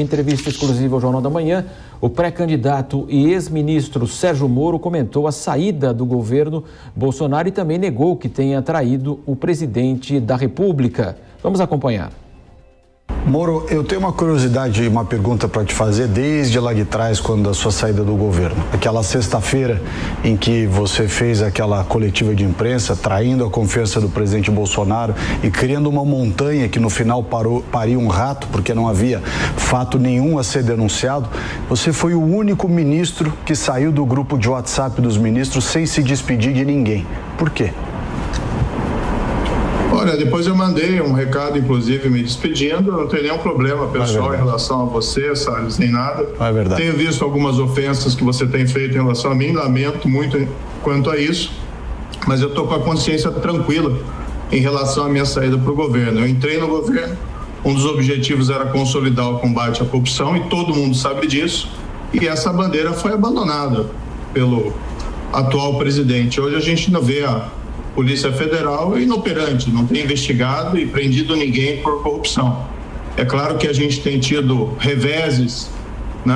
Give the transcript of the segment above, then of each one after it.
Em entrevista exclusiva ao Jornal da Manhã, o pré-candidato e ex-ministro Sérgio Moro comentou a saída do governo Bolsonaro e também negou que tenha traído o presidente da República. Vamos acompanhar. Moro, eu tenho uma curiosidade e uma pergunta para te fazer desde lá de trás, quando da sua saída do governo. Aquela sexta-feira em que você fez aquela coletiva de imprensa, traindo a confiança do presidente Bolsonaro e criando uma montanha que no final pariu um rato, porque não havia fato nenhum a ser denunciado. Você foi o único ministro que saiu do grupo de WhatsApp dos ministros sem se despedir de ninguém. Por quê? Olha, depois eu mandei um recado, inclusive, me despedindo. Eu não tenho nenhum problema pessoal em relação a você, Salles, nem nada. É verdade. Tenho visto algumas ofensas que você tem feito em relação a mim, lamento muito quanto a isso, mas eu estou com a consciência tranquila em relação à minha saída para o governo. Eu entrei no governo, um dos objetivos era consolidar o combate à corrupção e todo mundo sabe disso, e essa bandeira foi abandonada pelo atual presidente. Hoje a gente não vê a Polícia Federal é inoperante, não tem investigado e prendido ninguém por corrupção. É claro que a gente tem tido reveses, né,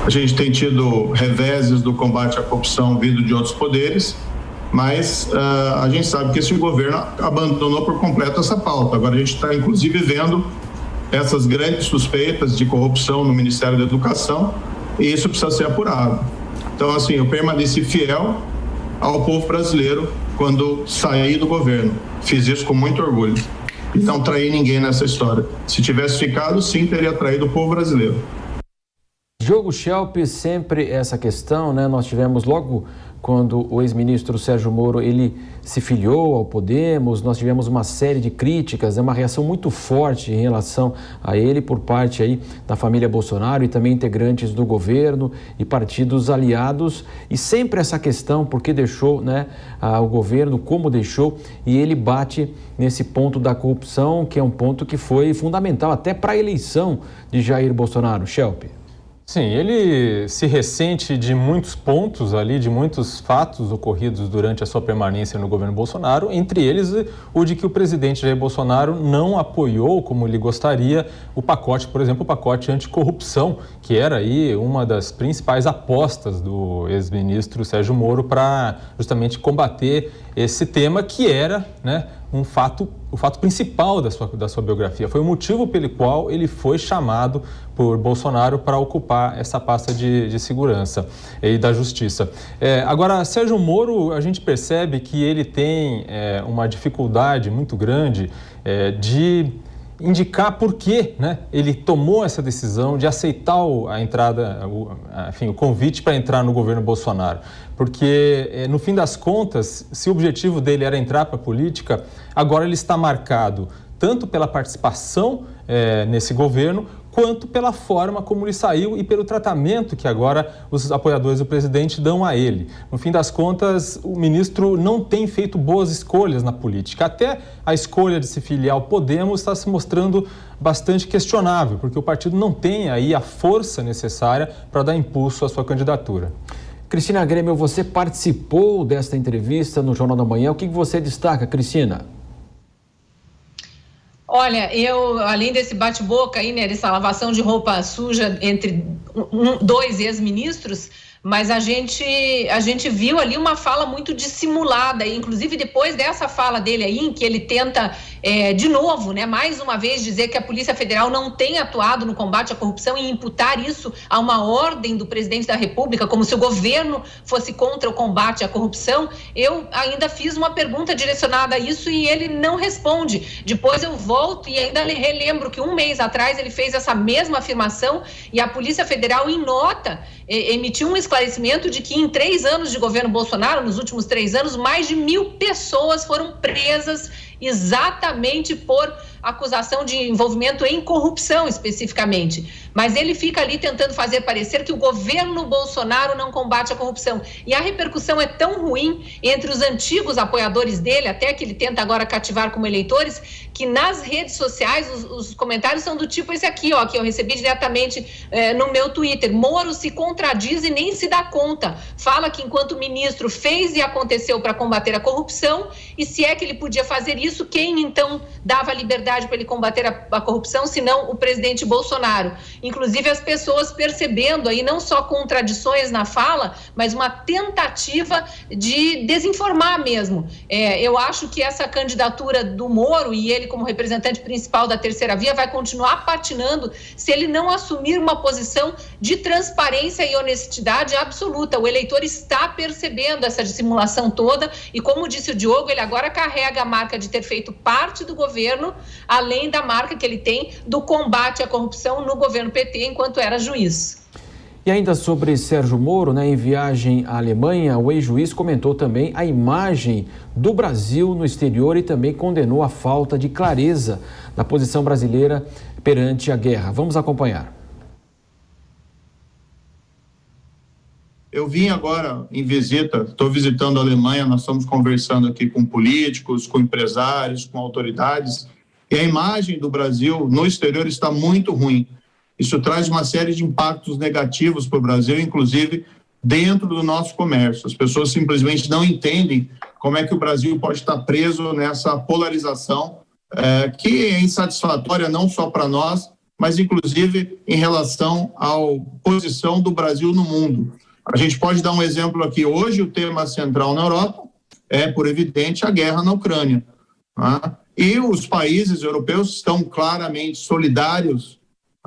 a gente tem tido reveses do combate à corrupção vindo de outros poderes, mas a gente sabe que esse governo abandonou por completo essa pauta. Agora a gente está inclusive vendo essas grandes suspeitas de corrupção no Ministério da Educação e isso precisa ser apurado. Então, assim, eu permaneci fiel ao povo brasileiro quando saí do governo. Fiz isso com muito orgulho. E não traí ninguém nessa história. Se tivesse ficado, sim, teria traído o povo brasileiro. Diogo Schelp, sempre essa questão, né? Nós tivemos logo quando o ex-ministro Sérgio Moro, ele se filiou ao Podemos, nós tivemos uma série de críticas, uma reação muito forte em relação a ele por parte aí da família Bolsonaro e também integrantes do governo e partidos aliados, e sempre essa questão, por que deixou, né, o governo, como deixou, e ele bate nesse ponto da corrupção, que é um ponto que foi fundamental até para a eleição de Jair Bolsonaro. Schelp. Sim, ele se ressente de muitos pontos ali, de muitos fatos ocorridos durante a sua permanência no governo Bolsonaro, entre eles o de que o presidente Jair Bolsonaro não apoiou, como ele gostaria, o pacote, por exemplo, o pacote anticorrupção, que era aí uma das principais apostas do ex-ministro Sérgio Moro para justamente combater esse tema que era, né, o fato principal da sua biografia. Foi o motivo pelo qual ele foi chamado por Bolsonaro para ocupar essa pasta de segurança e da justiça. Agora, Sérgio Moro, a gente percebe que ele tem uma dificuldade muito grande de indicar por que, né, ele tomou essa decisão de aceitar a entrada, o convite para entrar no governo Bolsonaro. Porque, no fim das contas, se o objetivo dele era entrar para a política, agora ele está marcado tanto pela participação nesse governo, quanto pela forma como ele saiu e pelo tratamento que agora os apoiadores do presidente dão a ele. No fim das contas, o ministro não tem feito boas escolhas na política. Até a escolha de se filiar ao Podemos está se mostrando bastante questionável, porque o partido não tem aí a força necessária para dar impulso à sua candidatura. Cristina Grêmio, você participou desta entrevista no Jornal da Manhã. O que você destaca, Cristina? Olha, eu, além desse bate-boca aí, né, dessa lavação de roupa suja entre dois ex-ministros, mas a gente viu ali uma fala muito dissimulada, inclusive depois dessa fala dele aí, em que ele tenta, de novo, né, mais uma vez dizer que a Polícia Federal não tem atuado no combate à corrupção e imputar isso a uma ordem do presidente da República, como se o governo fosse contra o combate à corrupção. Eu ainda fiz uma pergunta direcionada a isso e ele não responde. Depois eu volto e ainda relembro que um mês atrás ele fez essa mesma afirmação e a Polícia Federal, em nota, emitiu um esclarecimento de que em 3 anos de governo Bolsonaro, nos últimos 3 anos, mais de 1.000 pessoas foram presas exatamente por acusação de envolvimento em corrupção especificamente. Mas ele fica ali tentando fazer parecer que o governo Bolsonaro não combate a corrupção. E a repercussão é tão ruim entre os antigos apoiadores dele, até que ele tenta agora cativar como eleitores, que nas redes sociais os comentários são do tipo esse aqui, ó, que eu recebi diretamente no meu Twitter. Moro se contradiz e nem se dá conta. Fala que enquanto ministro fez e aconteceu para combater a corrupção, e se é que ele podia fazer isso, quem então dava liberdade verdade para ele combater a corrupção, senão o presidente Bolsonaro. Inclusive as pessoas percebendo aí não só contradições na fala, mas uma tentativa de desinformar mesmo. Eu acho que essa candidatura do Moro e ele como representante principal da terceira via vai continuar patinando se ele não assumir uma posição de transparência e honestidade absoluta. O eleitor está percebendo essa dissimulação toda e, como disse o Diogo, ele agora carrega a marca de ter feito parte do governo, além da marca que ele tem do combate à corrupção no governo PT enquanto era juiz. E ainda sobre Sérgio Moro, né, em viagem à Alemanha, o ex-juiz comentou também a imagem do Brasil no exterior e também condenou a falta de clareza da posição brasileira perante a guerra. Vamos acompanhar. Eu vim agora em visita, estou visitando a Alemanha, nós estamos conversando aqui com políticos, com empresários, com autoridades, e a imagem do Brasil no exterior está muito ruim. Isso traz uma série de impactos negativos para o Brasil, inclusive dentro do nosso comércio. As pessoas simplesmente não entendem como é que o Brasil pode estar preso nessa polarização, que é insatisfatória não só para nós, mas inclusive em relação à posição do Brasil no mundo. A gente pode dar um exemplo aqui. Hoje, o tema central na Europa é, por evidente, a guerra na Ucrânia. Tá? E os países europeus estão claramente solidários,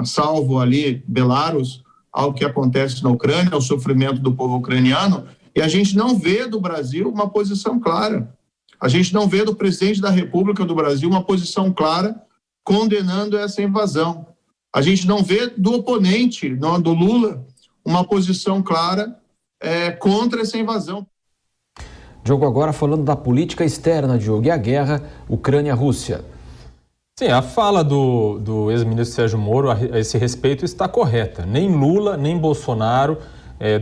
salvo ali Belarus, ao que acontece na Ucrânia, ao sofrimento do povo ucraniano, e a gente não vê do Brasil uma posição clara. A gente não vê do presidente da República do Brasil uma posição clara condenando essa invasão. A gente não vê do oponente, do Lula, uma posição clara contra essa invasão. Diogo, agora falando da política externa, Diogo, e a guerra Ucrânia-Rússia. Sim, a fala do ex-ministro Sérgio Moro a esse respeito está correta. Nem Lula, nem Bolsonaro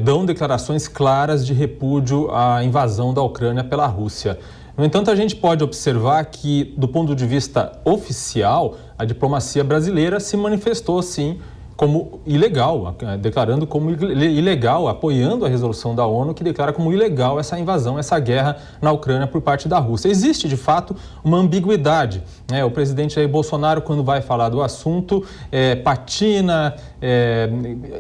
dão declarações claras de repúdio à invasão da Ucrânia pela Rússia. No entanto, a gente pode observar que, do ponto de vista oficial, a diplomacia brasileira se manifestou, sim, como ilegal, declarando como ilegal, apoiando a resolução da ONU que declara como ilegal essa invasão, essa guerra na Ucrânia por parte da Rússia. Existe, de fato, uma ambiguidade, né? O presidente Jair Bolsonaro, quando vai falar do assunto, patina,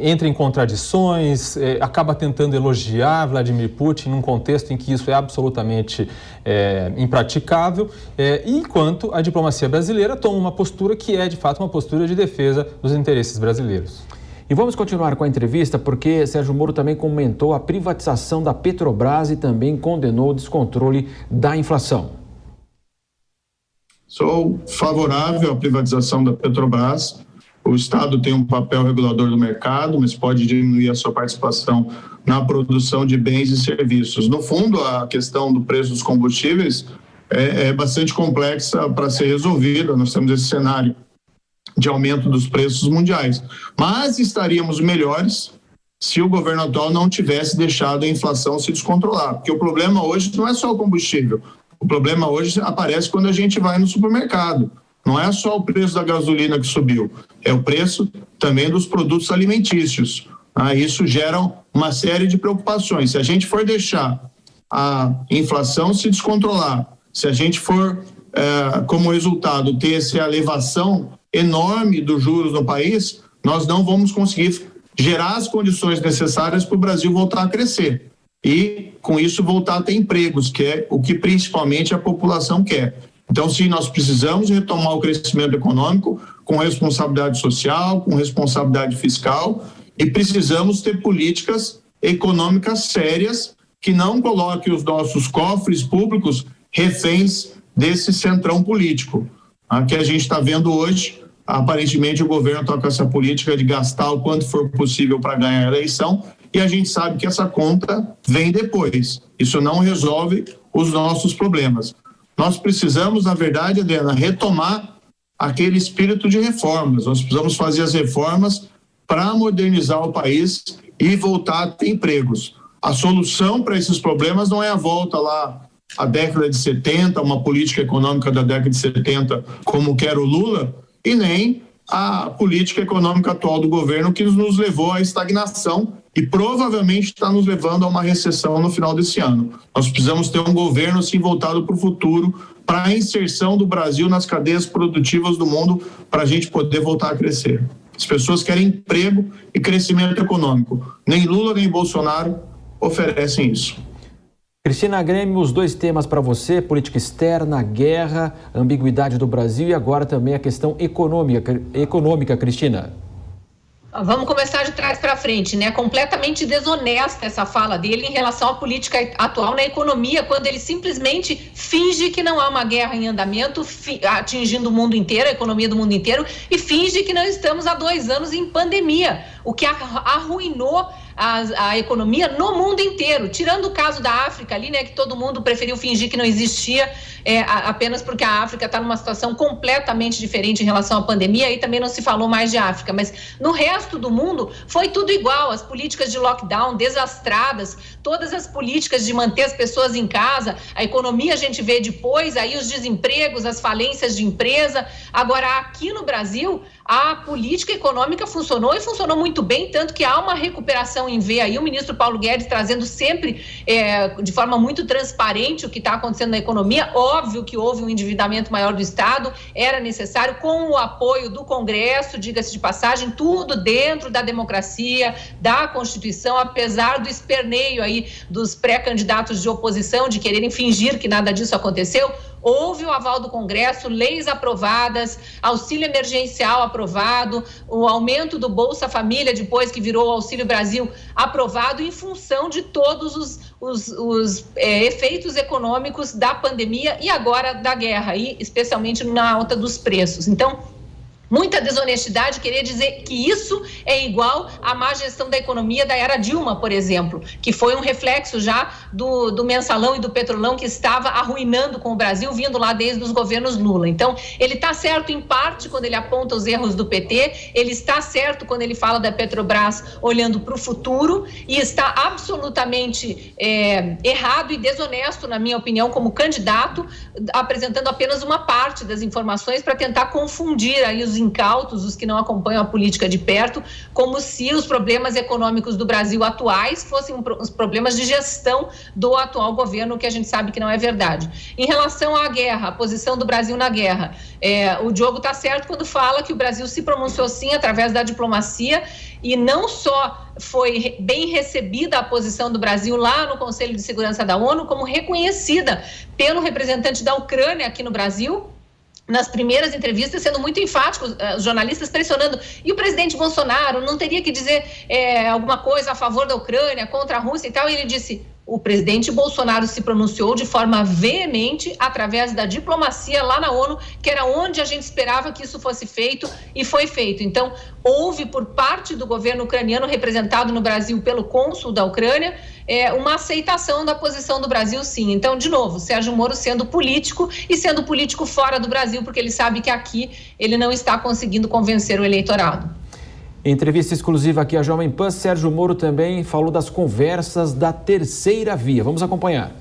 entra em contradições, acaba tentando elogiar Vladimir Putin num contexto em que isso é absolutamente impraticável, enquanto a diplomacia brasileira toma uma postura que é, de fato, uma postura de defesa dos interesses brasileiros. E vamos continuar com a entrevista porque Sérgio Moro também comentou a privatização da Petrobras e também condenou o descontrole da inflação. Sou favorável à privatização da Petrobras. O Estado tem um papel regulador do mercado, mas pode diminuir a sua participação na produção de bens e serviços. No fundo, a questão do preço dos combustíveis é bastante complexa para ser resolvida. Nós temos esse cenário de aumento dos preços mundiais. Mas estaríamos melhores se o governo atual não tivesse deixado a inflação se descontrolar. Porque o problema hoje não é só o combustível. O problema hoje aparece quando a gente vai no supermercado. Não é só o preço da gasolina que subiu, é o preço também dos produtos alimentícios. Isso gera uma série de preocupações. Se a gente for deixar a inflação se descontrolar, se a gente for, como resultado, ter essa elevação enorme dos juros no país, nós não vamos conseguir gerar as condições necessárias para o Brasil voltar a crescer e, com isso, voltar a ter empregos, que é o que principalmente a população quer. Então, sim, nós precisamos retomar o crescimento econômico com responsabilidade social, com responsabilidade fiscal e precisamos ter políticas econômicas sérias que não coloquem os nossos cofres públicos reféns desse centrão político. Que a gente está vendo hoje, aparentemente o governo está com essa política de gastar o quanto for possível para ganhar a eleição e a gente sabe que essa conta vem depois. Isso não resolve os nossos problemas. Nós precisamos, na verdade, Adriana, retomar aquele espírito de reformas. Nós precisamos fazer as reformas para modernizar o país e voltar a ter empregos. A solução para esses problemas não é a volta lá à década de 70, uma política econômica da década de 70, como quer o Lula, e nem a política econômica atual do governo que nos levou à estagnação e provavelmente está nos levando a uma recessão no final desse ano. Nós precisamos ter um governo assim voltado para o futuro, para a inserção do Brasil nas cadeias produtivas do mundo, para a gente poder voltar a crescer. As pessoas querem emprego e crescimento econômico. Nem Lula nem Bolsonaro oferecem isso. Cristina Grêmio, os dois temas para você: política externa, guerra, ambiguidade do Brasil e agora também a questão econômica, Cristina. Vamos começar de trás para frente, né? Completamente desonesta essa fala dele em relação à política atual na economia, quando ele simplesmente finge que não há uma guerra em andamento, atingindo o mundo inteiro, a economia do mundo inteiro, e finge que não estamos há 2 anos em pandemia, o que arruinou a economia no mundo inteiro, tirando o caso da África ali, né, que todo mundo preferiu fingir que não existia, apenas porque a África está numa situação completamente diferente em relação à pandemia, aí também não se falou mais de África, mas no resto do mundo foi tudo igual, as políticas de lockdown desastradas, todas as políticas de manter as pessoas em casa, a economia a gente vê depois, aí os desempregos, as falências de empresa. Agora aqui no Brasil, a política econômica funcionou e funcionou muito bem, tanto que há uma recuperação em ver aí o ministro Paulo Guedes trazendo sempre de forma muito transparente o que está acontecendo na economia. Óbvio que houve um endividamento maior do Estado, era necessário, com o apoio do Congresso, diga-se de passagem, tudo dentro da democracia, da Constituição, apesar do esperneio aí dos pré-candidatos de oposição de quererem fingir que nada disso aconteceu. Houve o aval do Congresso, leis aprovadas, auxílio emergencial aprovado, o aumento do Bolsa Família, depois que virou o Auxílio Brasil, aprovado em função de todos os efeitos econômicos da pandemia e agora da guerra, e especialmente na alta dos preços. Então, muita desonestidade querer dizer que isso é igual à má gestão da economia da era Dilma, por exemplo, que foi um reflexo já do mensalão e do petrolão que estava arruinando com o Brasil, vindo lá desde os governos Lula. Então, ele está certo em parte quando ele aponta os erros do PT, ele está certo quando ele fala da Petrobras olhando para o futuro, e está absolutamente errado e desonesto, na minha opinião, como candidato, apresentando apenas uma parte das informações para tentar confundir aí os incautos, os que não acompanham a política de perto, como se os problemas econômicos do Brasil atuais fossem os problemas de gestão do atual governo, que a gente sabe que não é verdade. Em relação à guerra, a posição do Brasil na guerra, o Diogo está certo quando fala que o Brasil se pronunciou sim através da diplomacia, e não só foi bem recebida a posição do Brasil lá no Conselho de Segurança da ONU, como reconhecida pelo representante da Ucrânia aqui no Brasil, nas primeiras entrevistas, sendo muito enfáticos, os jornalistas pressionando. E o presidente Bolsonaro não teria que dizer alguma coisa a favor da Ucrânia, contra a Rússia e tal? E ele disse: o presidente Bolsonaro se pronunciou de forma veemente através da diplomacia lá na ONU, que era onde a gente esperava que isso fosse feito, e foi feito. Então, houve por parte do governo ucraniano, representado no Brasil pelo cônsul da Ucrânia, uma aceitação da posição do Brasil, sim. Então, de novo, Sérgio Moro sendo político, e sendo político fora do Brasil, porque ele sabe que aqui ele não está conseguindo convencer o eleitorado. Em entrevista exclusiva aqui à Jovem Pan, Sérgio Moro também falou das conversas da terceira via. Vamos acompanhar.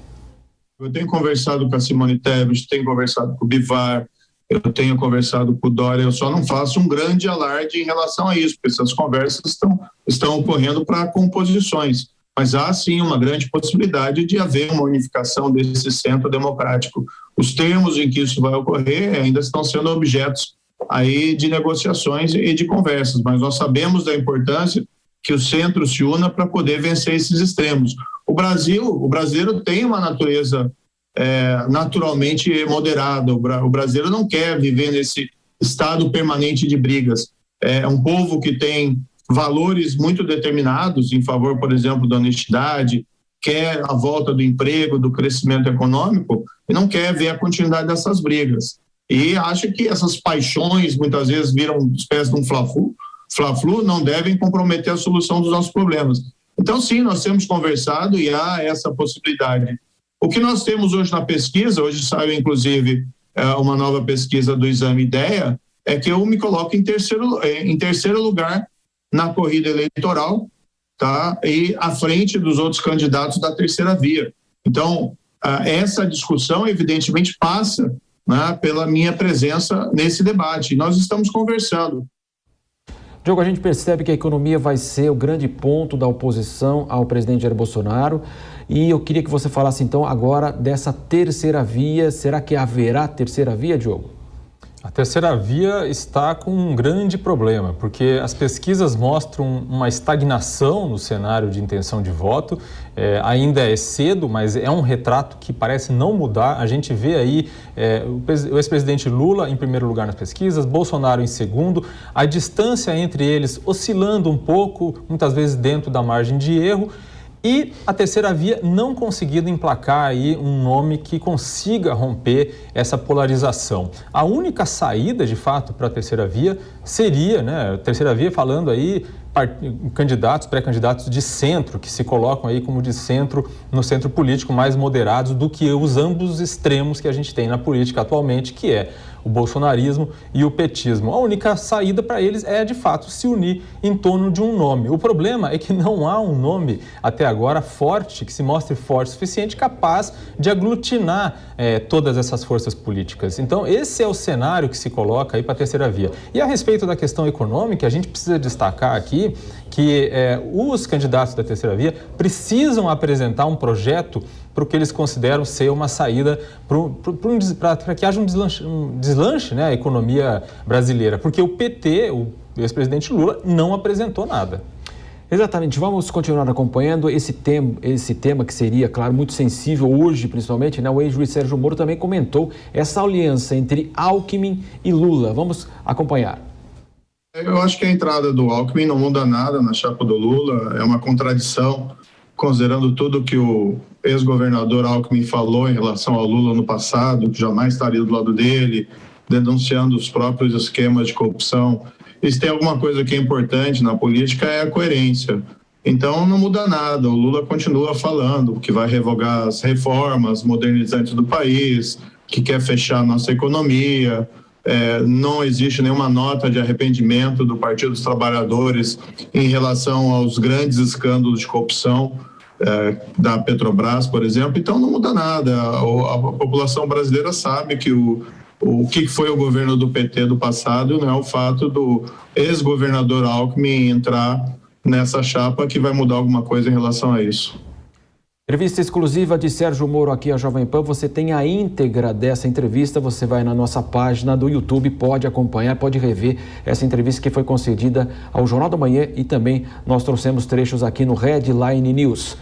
Eu tenho conversado com a Simone Tebet, tenho conversado com o Bivar, eu tenho conversado com o Dória, eu só não faço um grande alarde em relação a isso, porque essas conversas estão ocorrendo para composições. Mas há, sim, uma grande possibilidade de haver uma unificação desse centro democrático. Os termos em que isso vai ocorrer ainda estão sendo objetos aí de negociações e de conversas, mas nós sabemos da importância que o centro se una para poder vencer esses extremos. O brasileiro tem uma natureza naturalmente moderada, o brasileiro não quer viver nesse estado permanente de brigas. É um povo que tem valores muito determinados em favor, por exemplo, da honestidade, quer a volta do emprego, do crescimento econômico, e não quer ver a continuidade dessas brigas. E acha que essas paixões muitas vezes viram uma espécie de um fla-flu, não devem comprometer a solução dos nossos problemas. Então, sim, nós temos conversado e há essa possibilidade. O que nós temos hoje na pesquisa, hoje saiu inclusive uma nova pesquisa do Exame IDEA, é que eu me coloco em terceiro lugar na corrida eleitoral, tá? E à frente dos outros candidatos da terceira via. Então, essa discussão evidentemente passa, né, pela minha presença nesse debate. Nós estamos conversando. Diogo, a gente percebe que a economia vai ser o grande ponto da oposição ao presidente Jair Bolsonaro, E eu queria que você falasse então agora dessa terceira via. Será que haverá terceira via, Diogo? A terceira via está com um grande problema, porque as pesquisas mostram uma estagnação no cenário de intenção de voto. Ainda é cedo, mas é um retrato que parece não mudar. A gente vê aí o ex-presidente Lula em primeiro lugar nas pesquisas, Bolsonaro em segundo, a distância entre eles oscilando um pouco, muitas vezes dentro da margem de erro. E a terceira via não conseguindo emplacar aí um nome que consiga romper essa polarização. A única saída, de fato, para a terceira via seria, a terceira via falando aí candidatos, pré-candidatos de centro, que se colocam aí como de centro, no centro político, mais moderados do que os ambos extremos que a gente tem na política atualmente, que é o bolsonarismo e o petismo. A única saída para eles é, de fato, se unir em torno de um nome. O problema é que não há um nome, até agora, forte, que se mostre forte o suficiente, capaz de aglutinar todas essas forças políticas. Então, esse é o cenário que se coloca aí para a terceira via. E a respeito da questão econômica, a gente precisa destacar aqui que os candidatos da terceira via precisam apresentar um projeto para o que eles consideram ser uma saída para que haja um deslanche, a economia brasileira, porque o PT, o ex-presidente Lula, não apresentou nada. Exatamente, vamos continuar acompanhando esse tema que seria, claro, muito sensível hoje, principalmente, O ex-juiz Sérgio Moro também comentou essa aliança entre Alckmin e Lula. Vamos acompanhar. Eu acho que a entrada do Alckmin não muda nada na chapa do Lula, é uma contradição, considerando tudo que o ex-governador Alckmin falou em relação ao Lula no passado, que jamais estaria do lado dele, denunciando os próprios esquemas de corrupção. E se tem alguma coisa que é importante na política é a coerência. Então não muda nada, o Lula continua falando que vai revogar as reformas modernizantes do país, que quer fechar a nossa economia. Não existe nenhuma nota de arrependimento do Partido dos Trabalhadores em relação aos grandes escândalos de corrupção da Petrobras, por exemplo. Então não muda nada. A população brasileira sabe que o que foi o governo do PT do passado não é o fato do ex-governador Alckmin entrar nessa chapa que vai mudar alguma coisa em relação a isso. Entrevista exclusiva de Sérgio Moro aqui à Jovem Pan. Você tem a íntegra dessa entrevista, você vai na nossa página do YouTube, pode acompanhar, pode rever essa entrevista que foi concedida ao Jornal da Manhã e também nós trouxemos trechos aqui no Headline News.